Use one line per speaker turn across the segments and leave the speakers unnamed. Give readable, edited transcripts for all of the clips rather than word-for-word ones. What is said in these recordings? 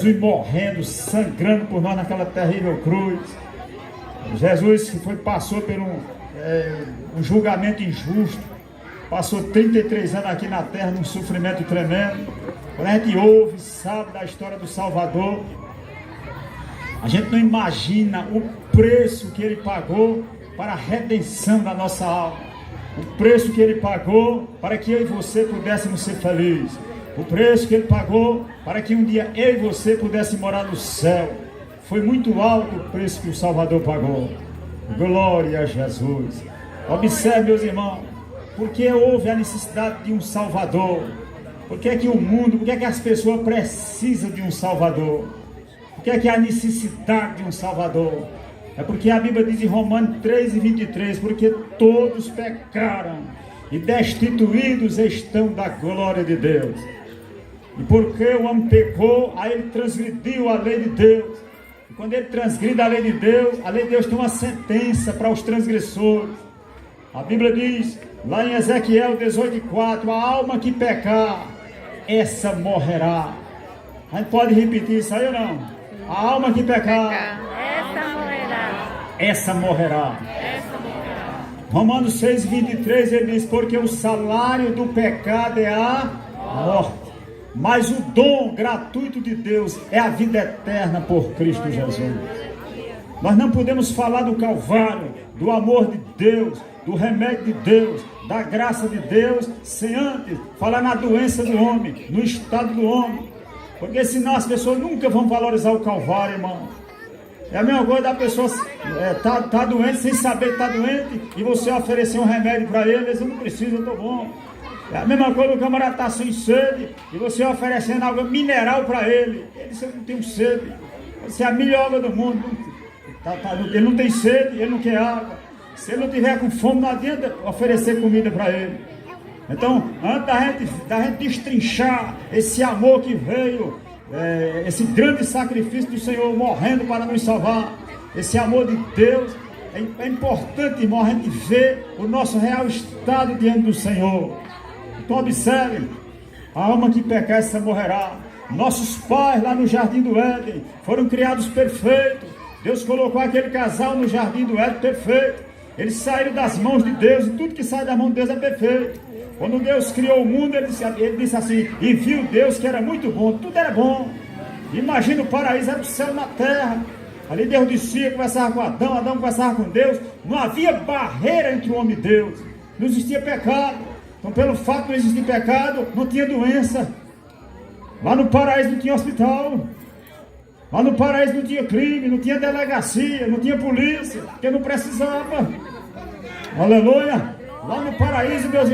Jesus morrendo, sangrando por nós naquela terrível cruz. Jesus que passou por um julgamento injusto, passou 33 anos aqui na terra num sofrimento tremendo. Quando a gente ouve, sabe da história do Salvador, a gente não imagina o preço que ele pagou para a redenção da nossa alma, o preço que ele pagou para que eu e você pudéssemos ser felizes, o preço que ele pagou para que um dia eu e você pudesse morar no céu. Foi muito alto o preço que o Salvador pagou. Glória a Jesus. Observe, meus irmãos, porque houve a necessidade de um Salvador. Por que é que o mundo, por que é que as pessoas precisam de um Salvador? Por que é que há necessidade de um Salvador? É porque a Bíblia diz em Romanos 3:23, porque todos pecaram e destituídos estão da glória de Deus. E porque o homem pecou, aí ele transgrediu a lei de Deus. E quando ele transgride a lei de Deus tem uma sentença para os transgressores. A Bíblia diz, lá em Ezequiel 18:4, a alma que pecar, essa morrerá. A gente pode repetir isso aí ou não? A alma que pecar,
essa morrerá.
Essa morrerá. Romanos 6:23 ele diz, porque o salário do pecado é a morte, mas o dom gratuito de Deus é a vida eterna por Cristo Jesus. Nós não podemos falar do Calvário, do amor de Deus, do remédio de Deus, da graça de Deus, sem antes falar na doença do homem, no estado do homem, porque senão as pessoas nunca vão valorizar o Calvário, irmão. É a mesma coisa da pessoa tá doente sem saber que está doente e você oferecer um remédio para ele, eles não precisam, eu estou bom. É a mesma coisa, o camarada está sem sede e você oferecendo água mineral para ele. Ele disse, eu não tenho sede. Você é a melhor água do mundo. Ele não tem sede, ele não quer água. Se ele não tiver com fome, não adianta oferecer comida para ele. Então, antes da gente destrinchar esse amor que veio, esse grande sacrifício do Senhor morrendo para nos salvar, esse amor de Deus, é importante, irmão, a gente ver o nosso real estado diante do Senhor. Então observe, a alma que pecar, essa morrerá. Nossos pais lá no Jardim do Éden foram criados perfeitos. Deus colocou aquele casal no Jardim do Éden perfeito. Eles saíram das mãos de Deus e tudo que sai da mão de Deus é perfeito. Quando Deus criou o mundo, ele disse assim, e viu Deus que era muito bom, tudo era bom. Imagina o paraíso, era o céu na terra. Ali Deus descia, conversava com Adão, Adão conversava com Deus. Não havia barreira entre o homem e Deus. Não existia pecado. Então, pelo fato de não existir pecado, não tinha doença. Lá no paraíso não tinha hospital. Lá no paraíso não tinha crime, não tinha delegacia, não tinha polícia, porque não precisava. Aleluia! Lá no paraíso, meus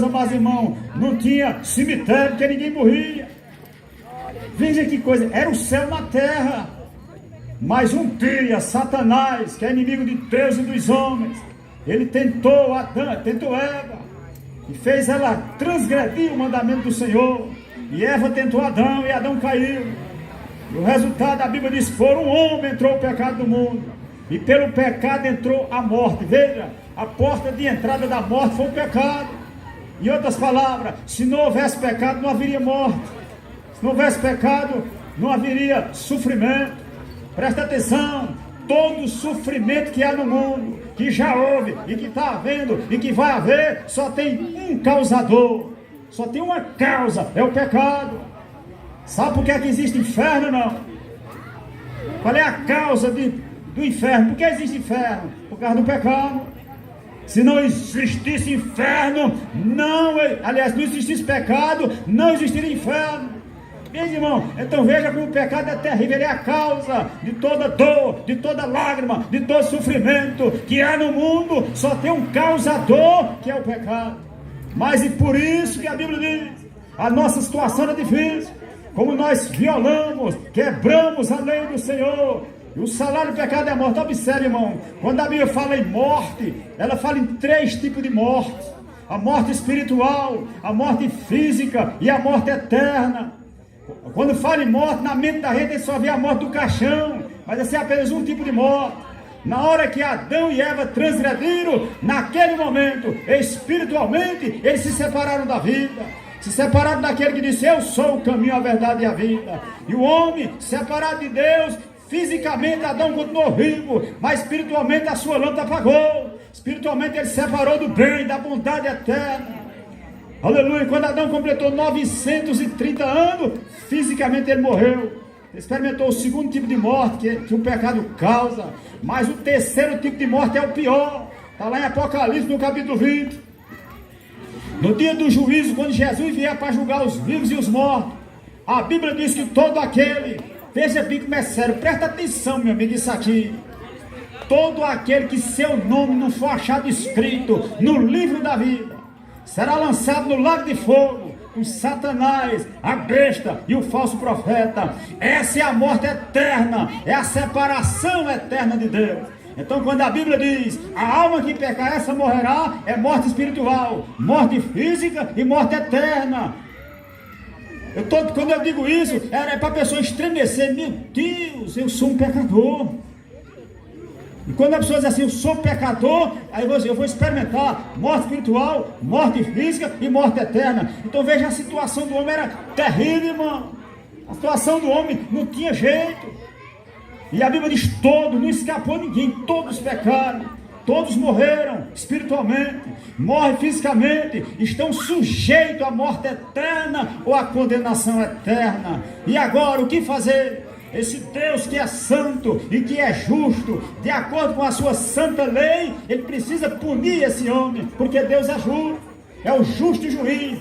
amados irmãos, não tinha cemitério, porque ninguém morria. Veja que coisa, era o céu na terra. Mas um dia, Satanás, que é inimigo de Deus e dos homens, ele tentou Adão, tentou Eva, e fez ela transgredir o mandamento do Senhor. E Eva tentou Adão, e Adão caiu. E o resultado, a Bíblia diz, por um homem entrou o pecado do mundo, e pelo pecado entrou a morte. Veja, a porta de entrada da morte foi o pecado. Em outras palavras, se não houvesse pecado, não haveria morte. Se não houvesse pecado, não haveria sofrimento. Presta atenção, todo sofrimento que há no mundo, que já houve, e que está havendo, e que vai haver, só tem um causador. Só tem uma causa, é o pecado. Sabe por que é que existe inferno, não? Qual é a causa do inferno? Por que existe inferno? Por causa do pecado. Se não existisse inferno, não existisse pecado, não existiria inferno. Meus irmãos, então veja como o pecado é terrível, ele é a causa de toda dor, de toda lágrima, de todo sofrimento que há no mundo. Só tem um causador, que é o pecado. Mas e por isso que a Bíblia diz, a nossa situação é difícil, como nós violamos, quebramos a lei do Senhor, e o salário do pecado é a morte. Observe, irmão, quando a Bíblia fala em morte, ela fala em 3 tipos de morte: a morte espiritual, a morte física e a morte eterna. Quando fala em morte, na mente da gente só vê a morte do caixão, mas esse é apenas um tipo de morte. Na hora que Adão e Eva transgrediram, naquele momento, espiritualmente, eles se separaram da vida. Se separado daquele que disse, eu sou o caminho, a verdade e a vida. E o homem, separado de Deus, fisicamente Adão continuou vivo, mas espiritualmente a sua lâmpada apagou. Espiritualmente ele separou do bem, da bondade eterna. Aleluia. Quando Adão completou 930 anos, fisicamente ele morreu. Experimentou o segundo tipo de morte que o pecado causa. Mas o terceiro tipo de morte é o pior. Está lá em Apocalipse, no capítulo 20. No dia do juízo, quando Jesus vier para julgar os vivos e os mortos, a Bíblia diz que todo aquele, veja bem como é sério, presta atenção, meu amigo, isso aqui. Todo aquele que seu nome não for achado escrito no livro da vida, será lançado no lago de fogo, com Satanás, a besta e o falso profeta. Essa é a morte eterna, é a separação eterna de Deus. Então quando a Bíblia diz, a alma que pecar essa morrerá, é morte espiritual, morte física e morte eterna. Quando eu digo isso, é para a pessoa estremecer, meu Deus, eu sou um pecador. E quando a pessoa diz assim, eu sou pecador, aí eu vou experimentar morte espiritual, morte física e morte eterna. Então veja, a situação do homem era terrível, irmão. A situação do homem não tinha jeito. E a Bíblia diz todo, não escapou ninguém, todos pecaram, todos morreram espiritualmente, morrem fisicamente, estão sujeitos à morte eterna ou à condenação eterna. E agora, o que fazer? Esse Deus que é santo e que é justo, de acordo com a sua santa lei, ele precisa punir esse homem, porque Deus é justo, é o justo juiz.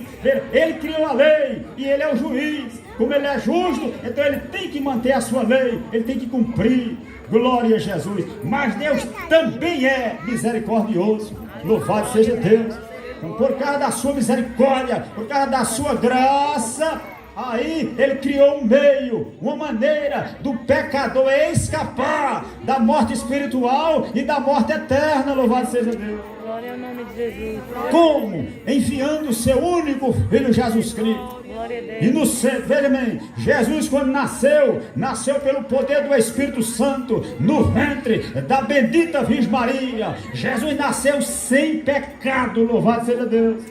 Ele criou a lei e ele é o juiz. Como ele é justo, então ele tem que manter a sua lei, ele tem que cumprir. Glória a Jesus. Mas Deus também é misericordioso. Louvado seja Deus. Então, por causa da sua misericórdia, por causa da sua graça, aí ele criou um meio, uma maneira do pecador escapar da morte espiritual e da morte eterna. Louvado seja Deus.
Glória ao nome de Jesus.
Como? Enviando o seu único Filho Jesus Cristo.
Glória a Deus.
E no centro, veja bem, Jesus quando nasceu pelo poder do Espírito Santo, no ventre da bendita Virgem Maria. Jesus nasceu sem pecado, louvado seja Deus.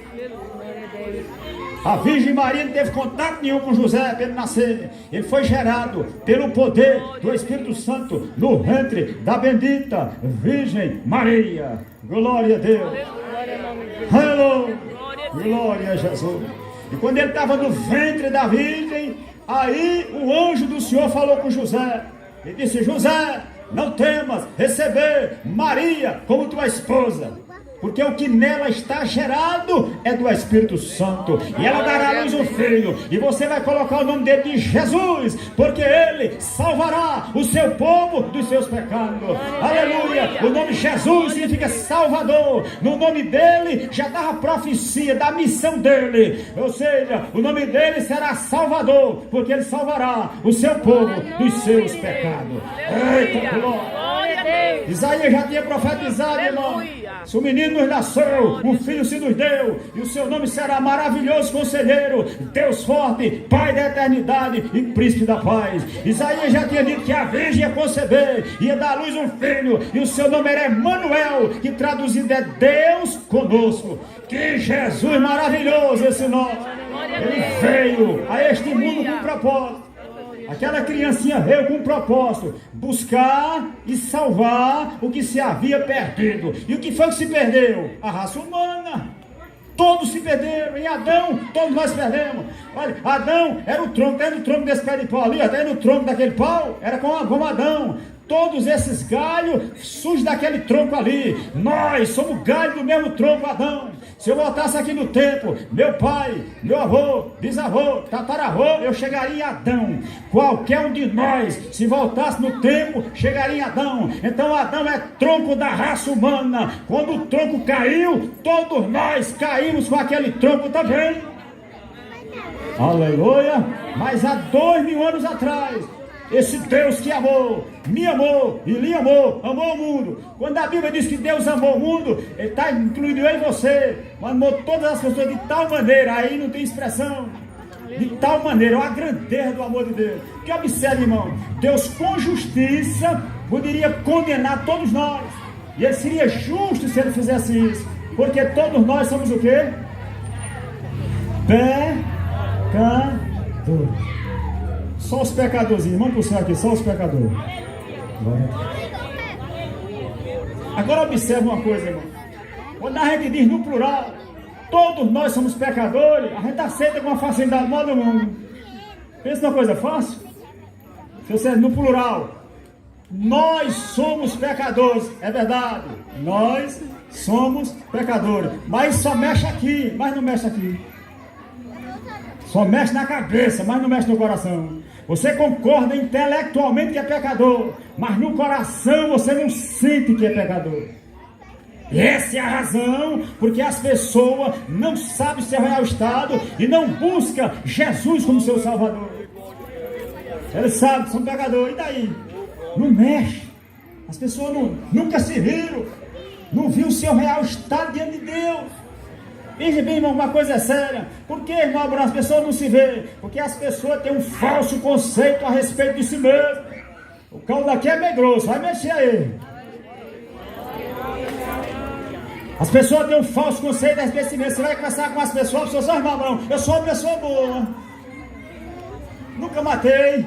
A Virgem Maria não teve contato nenhum com José para ele nascer. Ele foi gerado pelo poder do Espírito Santo no ventre da bendita Virgem Maria. Glória a Deus. Aleluia. Glória a Jesus. E quando ele estava no ventre da Virgem, aí o anjo do Senhor falou com José. Ele disse, José, não temas receber Maria como tua esposa, porque o que nela está gerado é do Espírito Santo, e ela dará à luz um filho, e você vai colocar o nome dele de Jesus, porque ele salvará o seu povo dos seus pecados. Aleluia. O nome Jesus significa Salvador. No nome dele já estava a profecia da missão dele, ou seja, o nome dele será Salvador, porque ele salvará o seu povo dos seus pecados. Eita glória. Isaías já tinha profetizado, irmão. Se o menino nos nasceu, um filho se nos deu, e o seu nome será maravilhoso conselheiro, Deus forte, Pai da eternidade e príncipe da paz. Isaías já tinha dito que a virgem ia conceber, ia dar à luz um filho, e o seu nome era Emanuel, que traduzido é Deus conosco. Que Jesus maravilhoso esse nome. Ele veio a este mundo com propósito. Aquela criancinha veio com um propósito, buscar e salvar o que se havia perdido. E o que foi que se perdeu? A raça humana. Todos se perderam. Em Adão, todos nós perdemos. Olha, Adão era o tronco, até no tronco desse pé de pau ali, até no tronco daquele pau, era como Adão. Todos esses galhos surgem daquele tronco ali. Nós somos galhos do mesmo tronco, Adão. Se eu voltasse aqui no tempo, meu pai, meu avô, bisavô, tataravô, eu chegaria em Adão. Qualquer um de nós, se voltasse no tempo, chegaria em Adão. Então Adão é tronco da raça humana. Quando o tronco caiu, todos nós caímos com aquele tronco também. Aleluia. Mas há 2000 anos atrás, esse Deus que amou, me amou e lhe amou, amou o mundo. Quando a Bíblia diz que Deus amou o mundo, ele está incluído eu e você, mas amou todas as pessoas de tal maneira, aí não tem expressão, de tal maneira, a grandeza do amor de Deus. Que observe, irmão, Deus com justiça poderia condenar todos nós, e ele seria justo se ele fizesse isso, porque todos nós somos o quê? Pecador. Só os pecadorzinhos. Vamos pro céu aqui, só os pecadores. Agora observe uma coisa, irmão. Quando a gente diz no plural, todos nós somos pecadores, a gente aceita com uma facilidade maior do mundo. Pensa numa coisa fácil? Se você no plural, nós somos pecadores, é verdade. Nós somos pecadores. Mas só mexe aqui, mas não mexe aqui. Só mexe na cabeça, mas não mexe no coração. Você concorda intelectualmente que é pecador, mas no coração você não sente que é pecador. E essa é a razão porque as pessoas não sabem seu real estado e não buscam Jesus como seu Salvador. Eles sabem que são pecadores, e daí? Não mexe. As pessoas nunca se viram, não viu o seu real estado diante de Deus. Veja bem, irmão, uma coisa é séria. Por que, irmão, as pessoas não se veem? Porque as pessoas têm um falso conceito a respeito de si mesmo. O caldo daqui é meio grosso, vai mexer aí. As pessoas têm um falso conceito a respeito de si mesmo. Você vai conversar com as pessoas, irmão, eu sou uma pessoa boa. Nunca matei,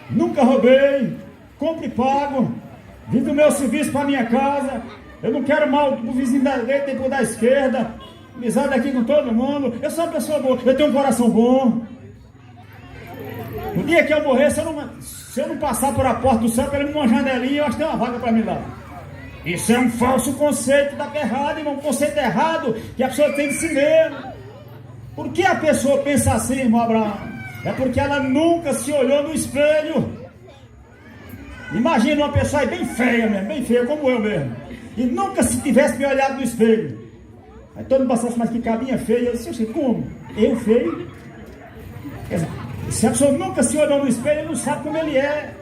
nunca roubei, compro e pago, vivo o meu serviço para minha casa. Eu não quero mal do vizinho da direita e pro da esquerda. Amizade aqui com todo mundo. Eu sou uma pessoa boa, eu tenho um coração bom. No dia que eu morrer, se eu não passar por a porta do céu, pelo menos uma janelinha, eu acho que tem uma vaga para mim lá. Isso é um falso conceito, está errado, irmão. Um conceito errado que a pessoa tem de si mesmo. Por que a pessoa pensa assim, irmão Abraão? É porque ela nunca se olhou no espelho. Imagina uma pessoa aí bem feia mesmo, bem feia, como eu mesmo. E nunca se tivesse me olhado no espelho. Aí todo mundo passasse, mas que cabinha feia. Eu disse, como? Eu feio? Quer dizer, se a pessoa nunca se olhou no espelho, ele não sabe como ele é.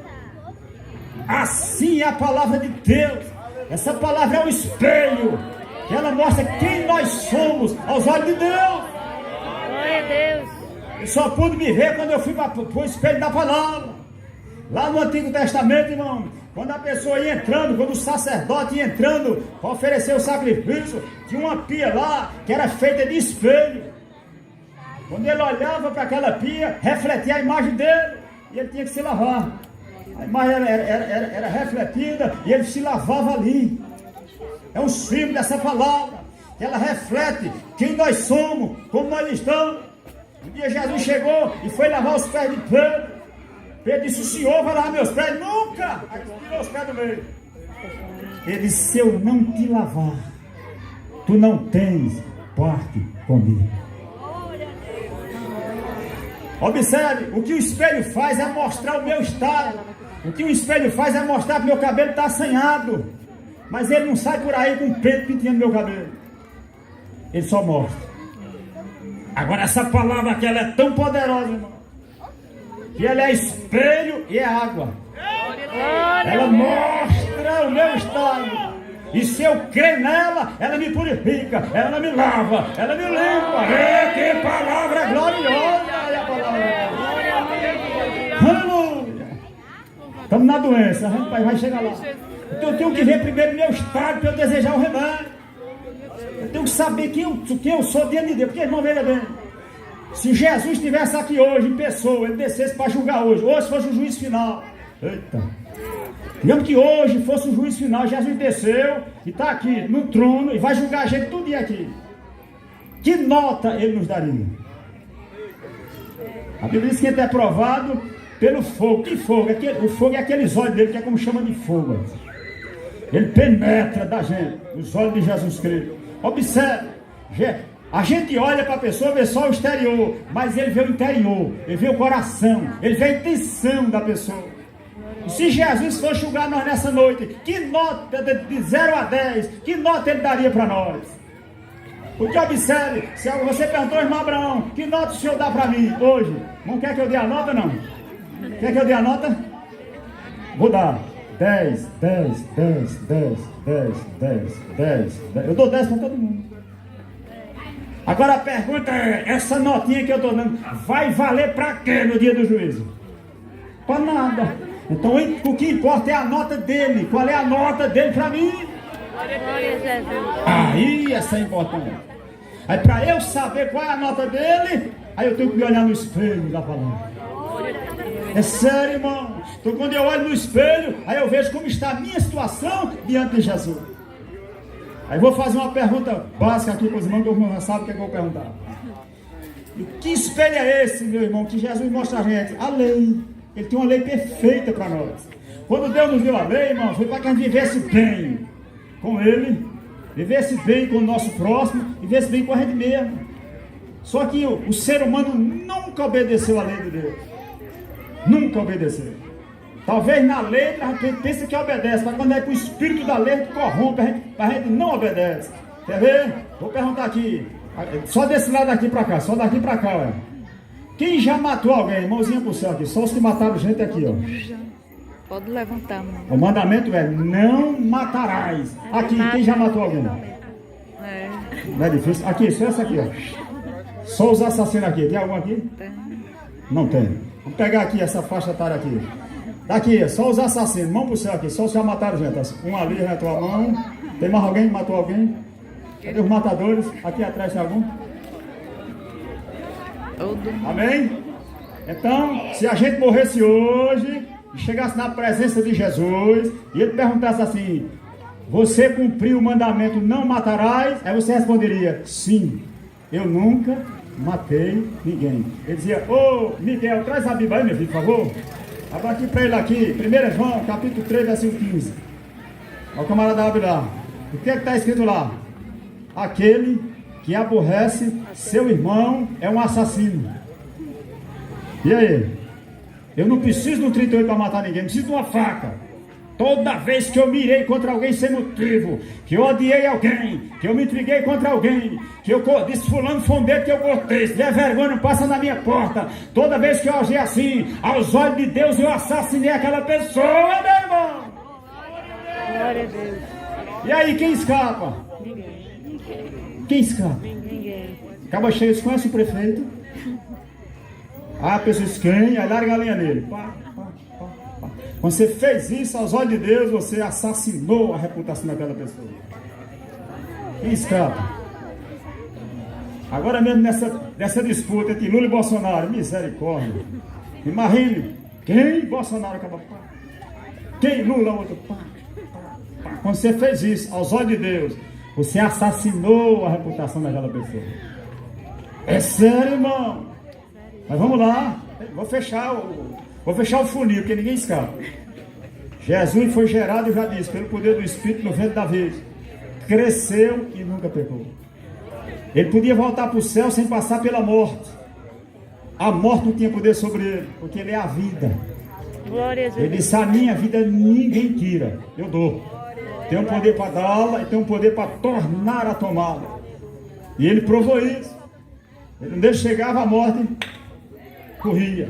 Assim é a palavra de Deus. Essa palavra é um espelho, que ela mostra quem nós somos aos olhos de Deus.
Glória a Deus.
Eu só pude me ver quando eu fui para o espelho da palavra. Lá no Antigo Testamento, irmão, quando a pessoa ia entrando, quando o sacerdote ia entrando para oferecer o sacrifício, tinha uma pia lá que era feita de espelho. Quando ele olhava para aquela pia, refletia a imagem dele e ele tinha que se lavar. A imagem era refletida e ele se lavava ali. É um símbolo dessa palavra, que ela reflete quem nós somos, como nós estamos. Um dia Jesus chegou e foi lavar os pés de Pedro. Pedro disse, o senhor vai lavar meus pés? Nunca! Aí tirou os pés do meio. Ele disse, se eu não te lavar, tu não tens parte comigo. Observe, o que o espelho faz é mostrar o meu estado. O que o espelho faz é mostrar que meu cabelo está assanhado. Mas ele não sai por aí com um preto penteando meu cabelo. Ele só mostra. Agora essa palavra aqui, ela é tão poderosa, irmão, que ela é espelho e é água. Ela mostra o meu estado. E se eu crer nela, ela me purifica, ela me lava, ela me limpa. Que palavra gloriosa é a palavra. Aleluia. Estamos na doença, a gente vai chegar lá. Então eu tenho que ver primeiro meu estado para eu desejar o remédio. Eu tenho que saber quem eu sou diante de Deus. Porque, irmão, veja bem, se Jesus estivesse aqui hoje em pessoa, ele descesse para julgar hoje fosse o juiz final. Eita. Digamos que hoje fosse o juiz final, Jesus desceu e está aqui no trono e vai julgar a gente tudo dia aqui. Que nota ele nos daria? A Bíblia diz que ele é provado pelo fogo. Que fogo? O fogo é aqueles olhos dele, que é como chama de fogo. Ele penetra da gente, os olhos de Jesus Cristo. Observe, a gente olha para a pessoa, vê só o exterior, mas ele vê o interior, ele vê o coração, ele vê a intenção da pessoa. E se Jesus for julgar nós nessa noite, que nota de 0 a 10, que nota ele daria para nós? Porque observe, se você perguntou, irmão Abraão, que nota o senhor dá para mim hoje? Não quer que eu dê a nota, não? Quer que eu dê a nota? Vou dar 10, 10, 10, 10, 10, 10, 10, 10. Eu dou 10 para todo mundo. Agora a pergunta é, essa notinha que eu estou dando, vai valer para quê no dia do juízo? Para nada. Então o que importa é a nota dele. Qual é a nota dele para mim?
Glória a Jesus.
Aí essa é importante. Aí para eu saber qual é a nota dele, aí eu tenho que me olhar no espelho da palavra. É sério, irmão. Então quando eu olho no espelho, aí eu vejo como está a minha situação diante de Jesus. Aí vou fazer uma pergunta básica aqui para os irmãos, que o irmão já sabe o que eu vou perguntar. E que espelho é esse, meu irmão, que Jesus mostra a gente? A lei. Ele tem uma lei perfeita para nós. Quando Deus nos deu a lei, irmão, foi para que a gente vivesse bem com Ele, vivesse bem com o nosso próximo, vivesse bem com a gente mesmo. Só que o ser humano nunca obedeceu a lei de Deus. Nunca obedeceu. Talvez na letra a gente pensa que obedece, mas quando é para o espírito da lei, a gente corrompe, a gente não obedece. Quer ver? Vou perguntar aqui. Só desse lado aqui para cá, só daqui para cá, olha. Quem já matou alguém? Mãozinha pro céu aqui. Só os que mataram gente aqui, ó.
Pode levantar a mão.
O mandamento é: não matarás. Aqui, quem já matou alguém? Não é difícil? Aqui, só essa aqui, ó. Só os assassinos aqui. Tem algum aqui?
Tem.
Não tem. Vamos pegar aqui essa faixa etária aqui. Daqui, só os assassinos. Mão pro céu aqui. Só os que já mataram gente. Um ali retou a mão. Tem mais alguém que matou alguém? Cadê os matadores? Aqui atrás tem algum? Amém? Então, se a gente morresse hoje e chegasse na presença de Jesus e ele perguntasse assim: você cumpriu o mandamento não matarás? Aí você responderia: sim, eu nunca matei ninguém. Ele dizia: ô Miguel, traz a Bíblia aí, meu filho, por favor. Abra aqui para ele aqui, 1 João, capítulo 3, versículo 15. Olha o camarada abre lá. O que está escrito lá? Aquele que aborrece seu irmão é um assassino. E aí? Eu não preciso de um 38 para matar ninguém, preciso de uma faca. Toda vez que eu mirei contra alguém sem motivo, que eu odiei alguém, que eu me intriguei contra alguém, que eu disse fulano foi um dedo que eu cortei, se der vergonha não passa na minha porta. Toda vez que eu agi assim, aos olhos de Deus eu assassinei aquela pessoa, meu irmão.
Glória a Deus.
E aí, quem escapa?
Ninguém.
Quem escapa?
Ninguém.
Acaba cheio, conhece o prefeito? A pessoa escanha, aí larga a lenha nele. Pá, pá, pá, pá. Quando você fez isso aos olhos de Deus, você assassinou a reputação daquela pessoa. Quem escapa? Agora mesmo nessa disputa entre Lula e Bolsonaro, misericórdia. Imagine, quem Bolsonaro acaba pá, quem Lula, outro pá, pá, pá. Quando você fez isso aos olhos de Deus, você assassinou a reputação daquela pessoa. É sério, irmão. Mas vamos lá. Vou fechar o funil, porque ninguém escapa. Jesus foi gerado, eu já disse, pelo poder do Espírito no ventre da Virgem. Cresceu e nunca pecou. Ele podia voltar para o céu sem passar pela morte. A morte não tinha poder sobre ele, porque ele é a vida.
Glória a Deus.
Ele disse: a minha vida ninguém tira, eu dou. Tem um poder para dá-la e tem um poder para tornar a tomada. E ele provou isso. Ele, onde ele chegava a morte, corria.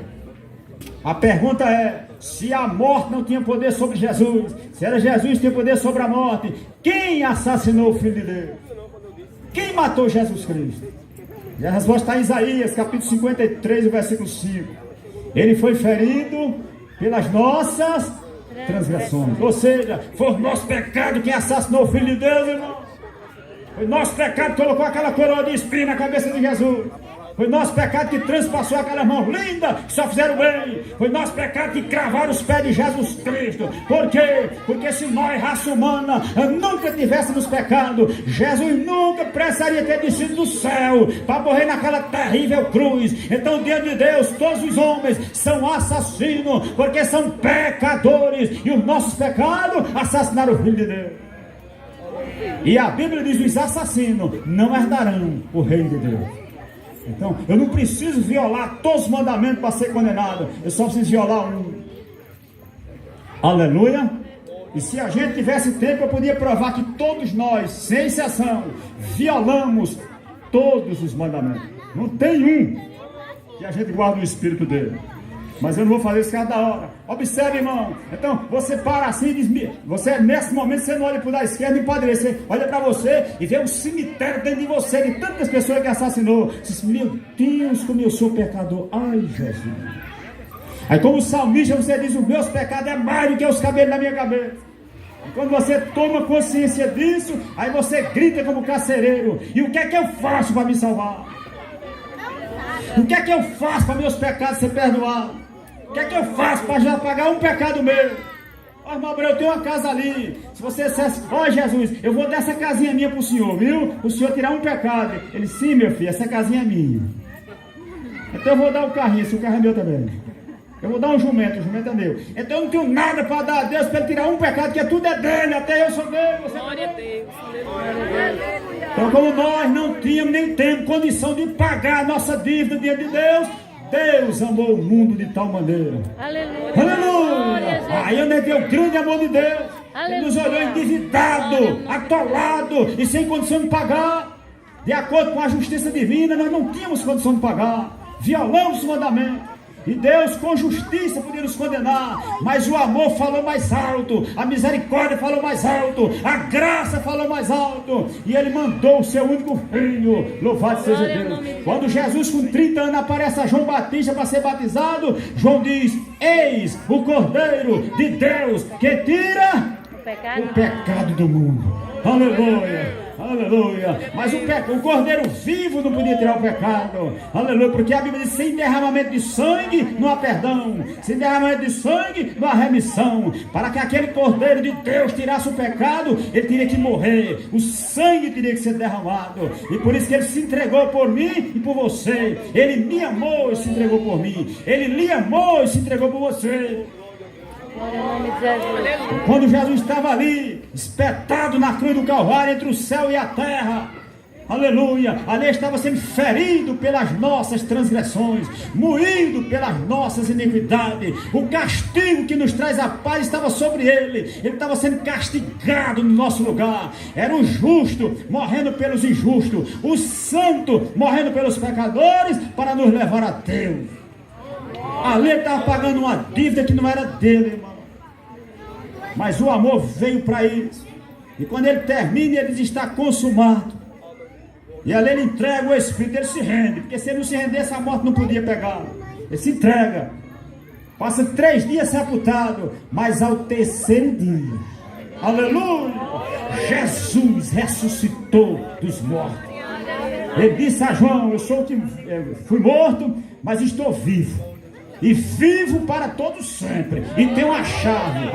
A pergunta é: se a morte não tinha poder sobre Jesus, se era Jesus que tinha poder sobre a morte, quem assassinou o Filho de Deus? Quem matou Jesus Cristo? E a resposta está em Isaías, capítulo 53, versículo 5. Ele foi ferido pelas nossas transgressões. Ou seja, foi o nosso pecado que assassinou o Filho de Deus, irmão. Foi nosso pecado que colocou aquela coroa de espinho na cabeça de Jesus. Foi nosso pecado que transpassou aquelas mãos lindas que só fizeram bem. Foi nosso pecado que cravaram os pés de Jesus Cristo. Por quê? Porque se nós, raça humana, nunca tivéssemos pecado, Jesus nunca precisaria ter descido do céu para morrer naquela terrível cruz. Então, diante de Deus, todos os homens são assassinos, porque são pecadores. E os nossos pecados assassinaram o Filho de Deus. E a Bíblia diz: os assassinos não herdarão o reino de Deus. Então, eu não preciso violar todos os mandamentos para ser condenado. Eu só preciso violar um. Aleluia. E se a gente tivesse tempo, eu podia provar que todos nós, sem exceção, violamos todos os mandamentos. Não tem um que a gente guarda o espírito dele. Mas eu não vou fazer isso cada hora. Observe, irmão. Então, você para assim e diz: você, nesse momento, você não olha para a esquerda nem para a direita. Você olha para você e vê um cemitério dentro de você, de tantas pessoas que assassinou. Você diz: meu Deus, como eu sou pecador. Ai, Jesus. Aí, como salmista, você diz: os meus pecados é mais do que os cabelos da minha cabeça. E quando você toma consciência disso, aí você grita como carcereiro: e o que é que eu faço para me salvar? O que é que eu faço para meus pecados ser perdoados? O que é que eu faço para já pagar um pecado meu? Ó, irmão, eu tenho uma casa ali. Se você dissesse: ó, Jesus, eu vou dar essa casinha minha para o senhor, viu? O senhor tirar um pecado. Ele: sim, meu filho, essa casinha é minha. Então eu vou dar o carrinho, se o carro é meu também. Eu vou dar um jumento, o jumento é meu. Então eu não tenho nada para dar a Deus para ele tirar um pecado, que tudo é dele, até eu sou dele. Glória a Deus. Então, como nós não tínhamos nem temos condição de pagar a nossa dívida diante de Deus, Deus amou o mundo de tal maneira. Aleluia. Aleluia. Aí eu neguei o grande amor de Deus. Aleluia. Ele nos olhou endividado, atolado e sem condição de pagar. De acordo com a justiça divina, nós não tínhamos condição de pagar. Violamos o mandamento. E Deus com justiça podia nos condenar, mas o amor falou mais alto, a misericórdia falou mais alto, a graça falou mais alto, e Ele mandou o seu único filho. Louvado seja Deus. Quando Jesus com 30 anos aparece a João Batista para ser batizado, João diz: eis o Cordeiro de Deus que tira o pecado do mundo. Aleluia. Aleluia. Mas o cordeiro vivo não podia tirar o pecado. Aleluia. Porque a Bíblia diz: sem derramamento de sangue não há perdão, sem derramamento de sangue não há remissão. Para que aquele cordeiro de Deus tirasse o pecado, ele teria que morrer, o sangue teria que ser derramado. E por isso que ele se entregou por mim e por você. Ele me amou e se entregou por mim. Ele lhe amou e se entregou por você. Quando Jesus estava ali, espetado na cruz do Calvário entre o céu e a terra, aleluia, ali estava sendo ferido pelas nossas transgressões, moído pelas nossas iniquidades. O castigo que nos traz a paz estava sobre ele estava sendo castigado no nosso lugar. Era o justo morrendo pelos injustos, o santo morrendo pelos pecadores, para nos levar a Deus. Ali ele estava pagando uma dívida que não era dele, irmão. Mas o amor veio para isso. E quando ele termina, ele diz: está consumado. E ali ele entrega o Espírito, ele se rende. Porque se ele não se rendesse, a morte não podia pegá-lo. Ele se entrega. Passa 3 dias sepultado. Mas ao terceiro dia, aleluia, Jesus ressuscitou dos mortos. Ele disse a João: eu fui morto, mas estou vivo. E vivo para todo sempre. E tem a chave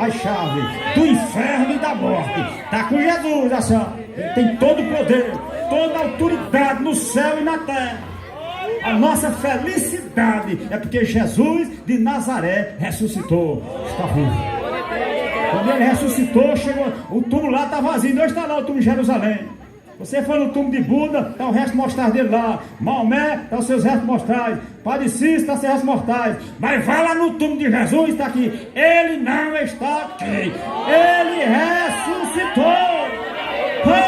do inferno e da morte. Está com Jesus, a chave. Ele tem todo o poder, toda a autoridade no céu e na terra. A nossa felicidade é porque Jesus de Nazaré ressuscitou. Está vivo. Quando ele ressuscitou, chegou, o túmulo lá está vazio. Não está lá o túmulo de Jerusalém. Você foi no túmulo de Buda, está o resto mortais dele lá. Maomé, está os seus restos mortais. Padre Cícero, está os seus restos mortais. Mas vai lá no túmulo de Jesus, está aqui. Ele não está aqui. Ele ressuscitou.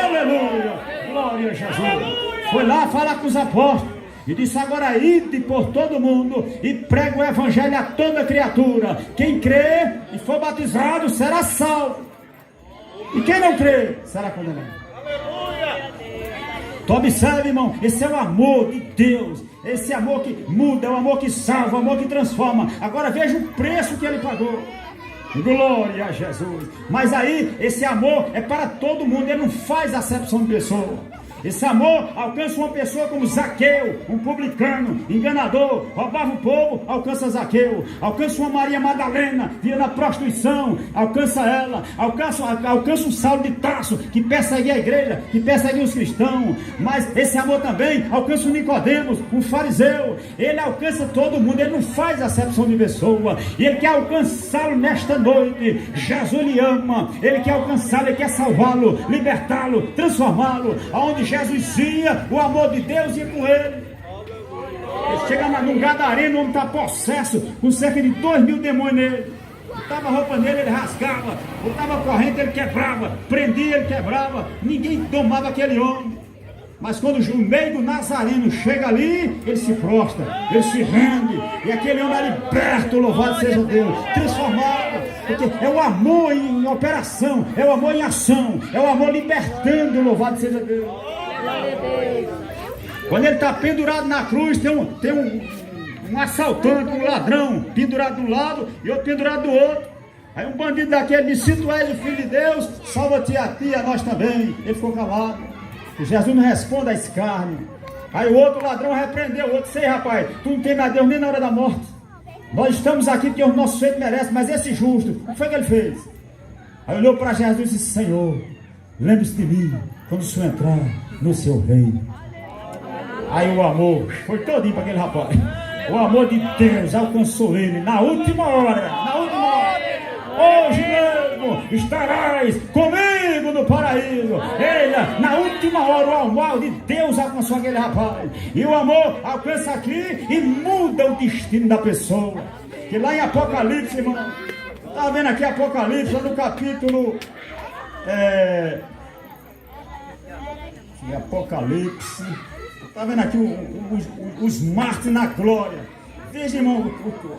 Aleluia. Glória a Jesus. Foi lá falar com os apóstolos. E disse: agora ide por todo mundo e prega o evangelho a toda criatura. Quem crê e for batizado será salvo. E quem não crê será condenado. Tu observe, irmão, esse é o amor de Deus. Esse amor que muda, é o amor que salva, o amor que transforma. Agora veja o preço que ele pagou. Glória a Jesus. Mas aí, esse amor é para todo mundo. Ele não faz acepção de pessoa. Esse amor alcança uma pessoa como Zaqueu, um publicano, enganador, roubava o povo, alcança Zaqueu. Alcança uma Maria Madalena, via na prostituição, alcança ela. Alcança um Saulo de Tarso, que perseguia a igreja, que perseguia os cristãos. Mas esse amor também alcança o Nicodemos, um fariseu. Ele alcança todo mundo, ele não faz acepção de pessoa. E ele quer alcançá-lo nesta noite. Jesus lhe ama, ele quer alcançá-lo, ele quer salvá-lo, libertá-lo, transformá-lo. Aonde Jesus ia, o amor de Deus ia com ele. Ele chega num gadareno, o homem está possesso, com cerca de 2.000 demônios nele. Botava a roupa nele, ele rasgava. Botava a corrente, ele quebrava. Prendia, ele quebrava. Ninguém domava aquele homem. Mas quando o meio do Nazareno chega ali, ele se prostra, ele se rende. E aquele homem é liberto, louvado seja Deus, transformado. Porque é o amor em operação, é o amor em ação, é o amor libertando, louvado seja Deus. Quando ele está pendurado na cruz, tem um assaltante, um ladrão, pendurado de um lado e outro pendurado do outro. Aí um bandido daquele disse: se tu és o filho de Deus, salva-te a ti e a nós também. Ele ficou calado. E Jesus não responde a escárnio. Aí o outro ladrão repreendeu o outro: sei, rapaz, tu não teme a Deus nem na hora da morte. Nós estamos aqui porque o nosso feito merece, mas esse justo, o que foi que ele fez? Aí olhou para Jesus e disse: Senhor, lembre-se de mim quando o Senhor entrar no seu reino. Aí o amor foi todinho para aquele rapaz. O amor de Deus alcançou ele na última hora. Na última hora. Hoje mesmo estarás comigo no paraíso. Ele, na última hora, o amor de Deus alcançou aquele rapaz. E o amor alcança aqui e muda o destino da pessoa. Que lá em Apocalipse, irmão, está vendo aqui Apocalipse, no capítulo Apocalipse. Está vendo aqui os mártires na glória. Veja, irmão,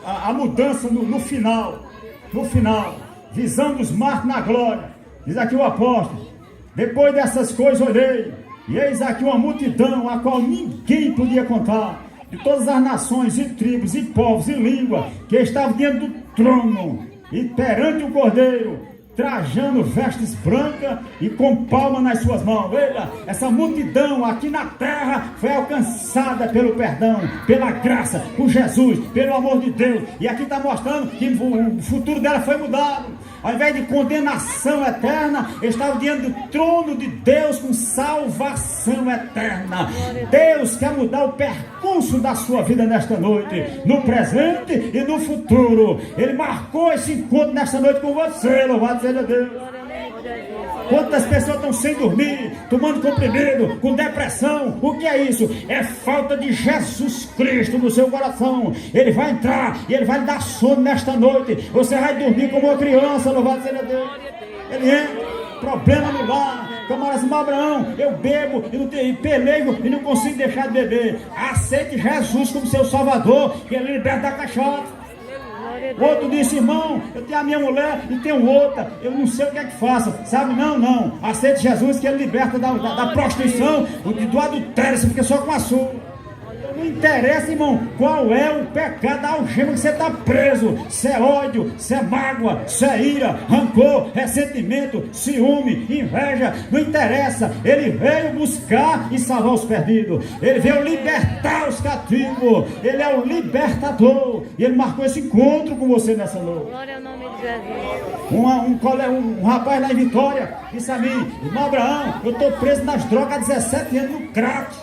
a mudança no final. No final, visão dos mártires na glória. Diz aqui o apóstolo: depois dessas coisas olhei, e eis aqui uma multidão a qual ninguém podia contar, de todas as nações e tribos e povos e línguas, que estavam diante do trono e perante o Cordeiro, trajando vestes brancas e com palmas nas suas mãos. Veja, essa multidão aqui na terra foi alcançada pelo perdão, pela graça, por Jesus, pelo amor de Deus. E aqui está mostrando que o futuro dela foi mudado. Ao invés de condenação eterna, estava diante do trono de Deus com salvação eterna. Deus quer mudar o percurso da sua vida nesta noite, no presente e no futuro. Ele marcou esse encontro nesta noite com você. Louvado seja Deus. Quantas pessoas estão sem dormir, tomando comprimido, com depressão? O que é isso? É falta de Jesus Cristo no seu coração. Ele vai entrar e ele vai lhe dar sono nesta noite. Você vai dormir como uma criança, louvado seja Deus. Ele entra, problema no lar. Camarada assim: Abraão, eu bebo e pelejo e não consigo deixar de beber. Aceite Jesus como seu salvador, que ele liberta da cachaça. O outro disse: irmão, eu tenho a minha mulher e tenho outra, eu não sei o que é que faça. Sabe, não, aceite Jesus, que ele liberta da prostituição, do adultério. Você fica só com açúcar. Não interessa, irmão, qual é o pecado, a algema que você está preso. Se é ódio, se é mágoa, se é ira, rancor, ressentimento, ciúme, inveja, não interessa. Ele veio buscar e salvar os perdidos. Ele veio libertar os cativos. Ele é o libertador. E ele marcou esse encontro com você nessa noite.
Glória ao nome de Jesus.
Um rapaz lá em Vitória disse a mim: irmão Abraão, eu estou preso nas drogas há 17 anos no crack.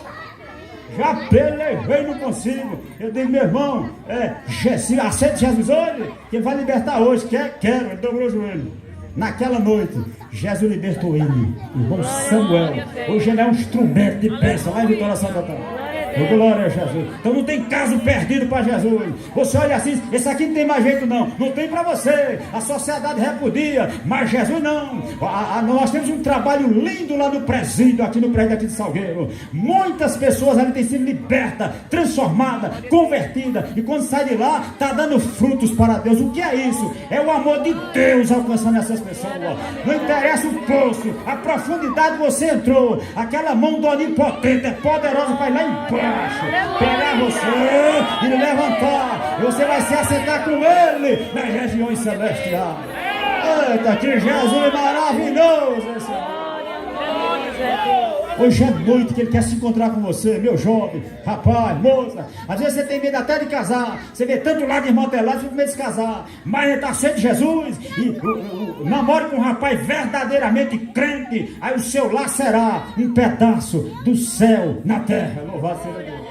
Já pelejei, não consigo. Eu digo: meu irmão, aceite Jesus hoje, que ele vai libertar hoje. Quero. Ele dobrou o joelho. Naquela noite, Jesus libertou ele. Irmão Samuel, hoje ele é um instrumento de bênção lá em Vitória Santa Catarina. Glória a Jesus. Então não tem caso perdido para Jesus. Você olha assim: esse aqui não tem mais jeito não. Não tem para você. A sociedade repudia, mas Jesus não. Nós temos um trabalho lindo lá no presídio, aqui no prédio aqui de Salgueiro. Muitas pessoas ali têm sido libertas, transformadas, convertidas. E quando sai de lá, está dando frutos para Deus. O que é isso? É o amor de Deus alcançando essas pessoas. Não interessa o poço, a profundidade que você entrou. Aquela mão do Onipotente é poderosa para ir lá embaixo, pegar você e levantar. Você vai se assentar com ele nas regiões celestiais. Eita, que Jesus maravilhoso! Hoje é noite que ele quer se encontrar com você, meu jovem, rapaz, moça. Às vezes você tem medo até de casar. Você vê tanto lado desmantelado, você tem medo de se casar. Mas ele está sendo Jesus e namore com um rapaz verdadeiramente crente. Aí o seu lar será um pedaço do céu na terra. Louvado seja Deus.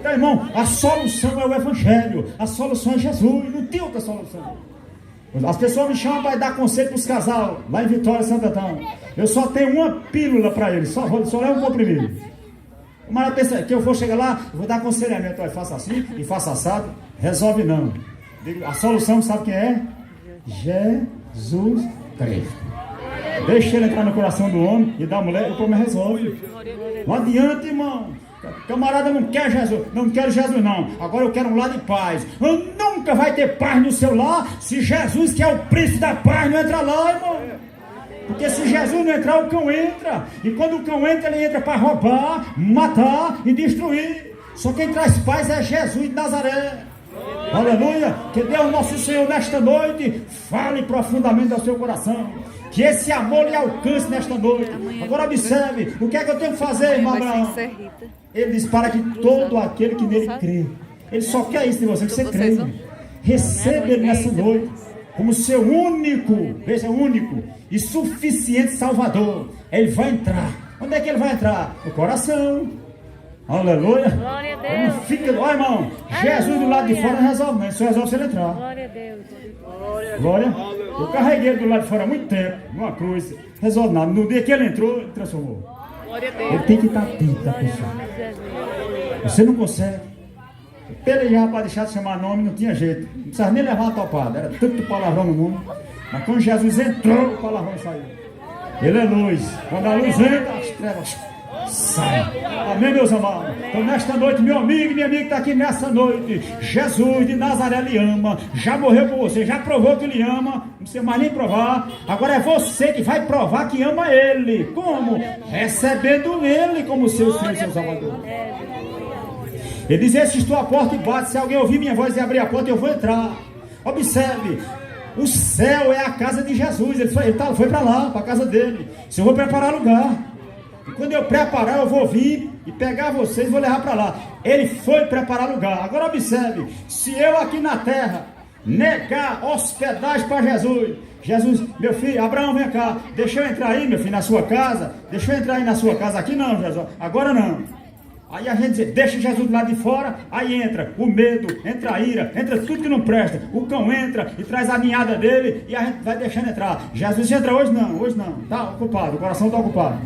Então, irmão, a solução é o Evangelho. A solução é Jesus. Não tem outra solução. As pessoas me chamam para dar conselho para os casais lá em Vitória, Santa Catarina. Eu só tenho uma pílula para eles, só é um comprimido. O marido pensa que eu vou chegar lá, eu vou dar aconselhamento: olha, faça assim e faça assado. Resolve não. A solução, sabe quem é? Jesus Cristo. Deixa ele entrar no coração do homem e da mulher, e o problema resolve. Não adianta, irmão. Camarada não quer Jesus, não quero Jesus não. Agora eu quero um lar de paz. Nunca vai ter paz no seu lar se Jesus, que é o príncipe da paz, não entra lá, irmão. Porque se Jesus não entrar, o cão entra. E quando o cão entra, ele entra para roubar, matar e destruir. Só quem traz paz é Jesus de Nazaré. Aleluia. Que Deus nosso Senhor nesta noite fale profundamente ao seu coração. Que esse amor lhe alcance nesta noite. Agora observe, o que é que eu tenho que fazer, irmão Abraão? Ele diz para que todo aquele que nele crê. Ele só quer isso de você, que você crê. Receba ele nessa noite como seu único, veja, único e suficiente Salvador. Ele vai entrar. Onde é que ele vai entrar? No coração. Aleluia.
Glória a Deus.
Não fica, ó irmão, Jesus do lado de fora não resolve, não. Ele só resolve se ele entrar.
Glória a Deus.
Glória. Eu carreguei ele do lado de fora há muito tempo, numa cruz. Resolve nada. No dia que ele entrou, ele transformou.
Glória a Deus.
Ele tem que estar atento, tá, pessoal? Você não consegue. Pelejar para deixar de chamar nome, não tinha jeito. Não precisava nem levar uma topada. Era tanto palavrão no mundo. Mas quando Jesus entrou, o palavrão saiu. Ele é luz. Quando a luz entra, as trevas saem. Amém, meus amados? Então, nesta noite, meu amigo e minha amiga que está aqui nessa noite, Jesus de Nazaré lhe ama. Já morreu por você, já provou que lhe ama. Não precisa mais nem provar. Agora é você que vai provar que ama Ele. Como? Recebendo Ele como seu Senhor e seu Salvador. Ele diz: "Eis que estou à porta e bato. Se alguém ouvir minha voz e abrir a porta, eu vou entrar." Observe, o céu é a casa de Jesus. Ele foi para lá, para a casa dele. Se eu vou preparar lugar, e quando eu preparar, eu vou vir e pegar vocês e vou levar para lá. Ele foi preparar lugar. Agora observe, se eu aqui na terra negar hospedagem para Jesus, meu filho, Abraão, vem cá, deixa eu entrar aí, meu filho, na sua casa. Deixa eu entrar aí na sua casa. Aqui não, Jesus, agora não. Aí a gente diz, deixa Jesus do lado de fora. Aí entra o medo, entra a ira, entra tudo que não presta. O cão entra e traz a ninhada dele e a gente vai deixando entrar. Jesus entra hoje não, está ocupado, o coração está ocupado.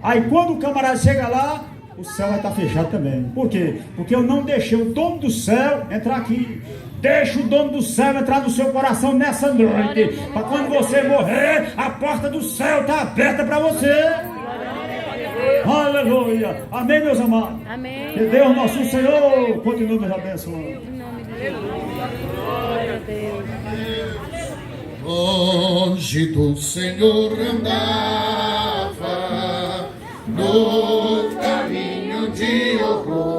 Aí quando o camarada chega lá, o céu vai estar fechado também. Por quê? Porque eu não deixei o dono do céu entrar aqui. Deixa o dono do céu entrar no seu coração nessa noite, para quando você morrer, a porta do céu está aberta para você. Aleluia. Amém, meus amados.
Amém.
Que Deus nosso Senhor continue nos abençoando.
Em nome de Jesus. Glória a Deus.
Longe do Senhor andava no caminho de horror.